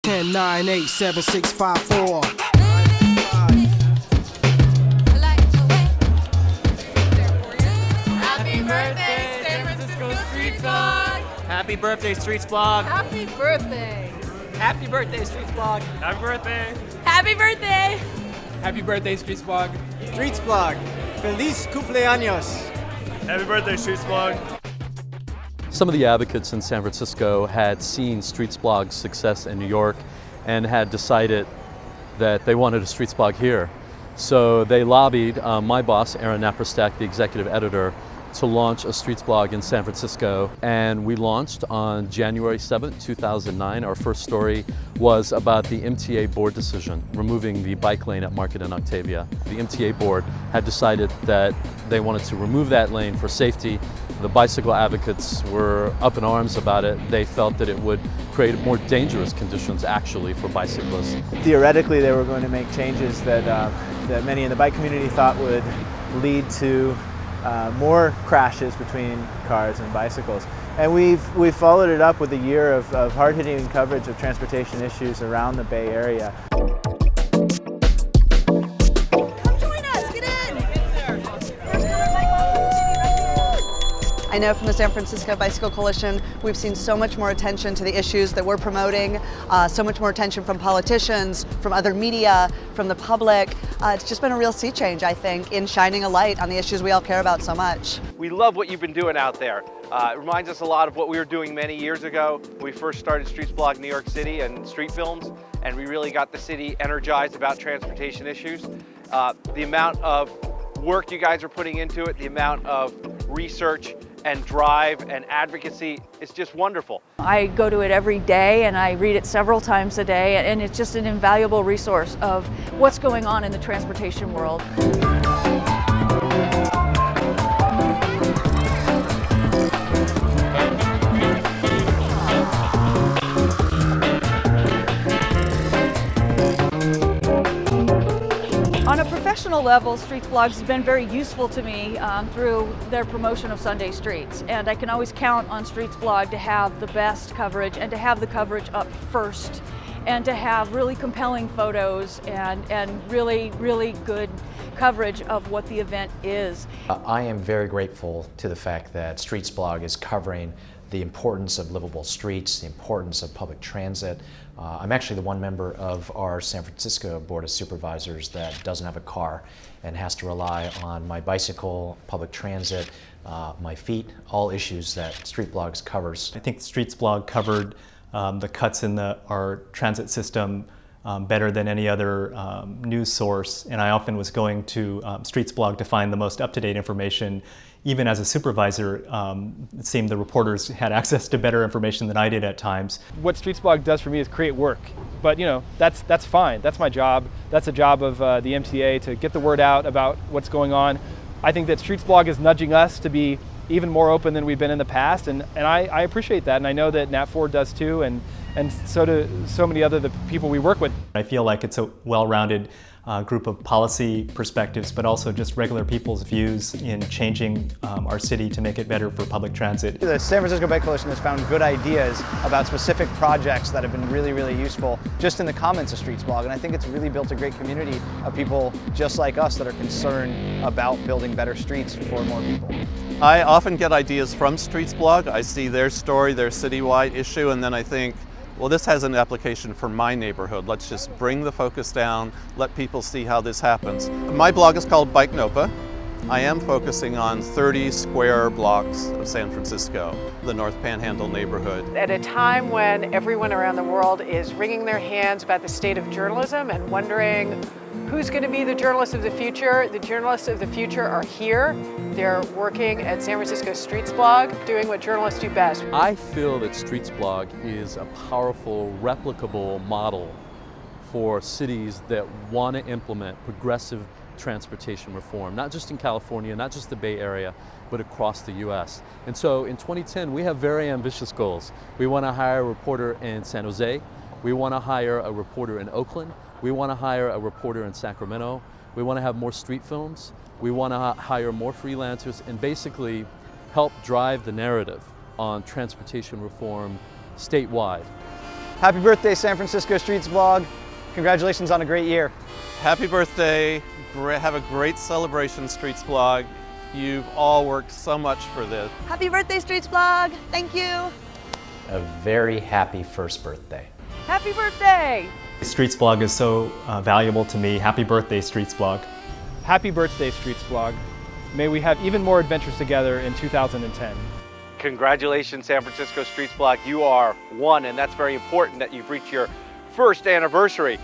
10987654. Happy birthday, San Francisco Streetsblog! Happy birthday, Streetsblog! Happy birthday! Happy birthday, Streetsblog! Happy birthday! Happy birthday! Happy birthday, Streetsblog! Streetsblog, feliz cumpleaños! Happy birthday, Streetsblog! Some of the advocates in San Francisco had seen Streetsblog's success in New York and had decided that they wanted a Streetsblog here. So they lobbied my boss, Aaron Naprostek, the executive editor, to launch a Streetsblog in San Francisco. And we launched on January 7th, 2009. Our first story was about the MTA board decision, removing the bike lane at Market and Octavia. The MTA board had decided that they wanted to remove that lane for safety. The bicycle advocates were up in arms about it. They felt that it would create more dangerous conditions actually for bicyclists. Theoretically, they were going to make changes that many in the bike community thought would lead to more crashes between cars and bicycles. And we've followed it up with a year of hard-hitting coverage of transportation issues around the Bay Area. I know from the San Francisco Bicycle Coalition, we've seen so much more attention to the issues that we're promoting, so much more attention from politicians, from other media, from the public. It's just been a real sea change, I think, in shining a light on the issues we all care about so much. We love what you've been doing out there. It reminds us a lot of what we were doing many years ago. We first started Streetsblog New York City and street films, and we really got the city energized about transportation issues. The amount of work you guys are putting into it, the amount of research and drive and advocacy is just wonderful. I go to it every day and I read it several times a day, and it's just an invaluable resource of what's going on in the transportation world. On a professional level, Streetsblog has been very useful to me through their promotion of Sunday Streets. And I can always count on Streetsblog to have the best coverage and to have the coverage up first and to have really compelling photos and really, really good coverage of what the event is. I am very grateful to the fact that Streetsblog is covering the importance of livable streets, the importance of public transit. I'm actually the one member of our San Francisco Board of Supervisors that doesn't have a car and has to rely on my bicycle, public transit, my feet, all issues that Streetsblog covers. I think Streetsblog covered the cuts in our transit system better than any other news source, and I often was going to Streetsblog to find the most up-to-date information. Even as a supervisor, it seemed the reporters had access to better information than I did at times. What Streetsblog does for me is create work, but that's fine. That's my job. That's the job of the MTA to get the word out about what's going on. I think that Streetsblog is nudging us to be even more open than we've been in the past, and I appreciate that, and I know that Nat4 does too, and so do so many other the people we work with. I feel like it's a well-rounded group of policy perspectives, but also just regular people's views in changing our city to make it better for public transit. The San Francisco Bike Coalition has found good ideas about specific projects that have been really, really useful just in the comments of Streetsblog, and I think it's really built a great community of people just like us that are concerned about building better streets for more people. I often get ideas from Streetsblog. I see their story, their citywide issue, and then I think, well, this has an application for my neighborhood. Let's just bring the focus down, let people see how this happens. My blog is called Bike Nopa. I am focusing on 30 square blocks of San Francisco, the North Panhandle neighborhood. At a time when everyone around the world is wringing their hands about the state of journalism and wondering who's going to be the journalists of the future, the journalists of the future are here. They're working at San Francisco Streetsblog, doing what journalists do best. I feel that Streetsblog is a powerful, replicable model for cities that want to implement progressive transportation reform, not just in California, not just the Bay Area, but across the US. And so in 2010, we have very ambitious goals. We want to hire a reporter in San Jose. We want to hire a reporter in Oakland. We want to hire a reporter in Sacramento. We want to have more street films. We want to hire more freelancers and basically help drive the narrative on transportation reform statewide. Happy birthday, San Francisco Streetsblog. Congratulations on a great year. Happy birthday. Have a great celebration, Streetsblog. You've all worked so much for this. Happy birthday, Streetsblog. Thank you. A very happy first birthday. Happy birthday! Streetsblog is so valuable to me. Happy birthday, Streetsblog. Happy birthday, Streetsblog. May we have even more adventures together in 2010. Congratulations, San Francisco Streetsblog. You are one, and that's very important that you've reached your first anniversary.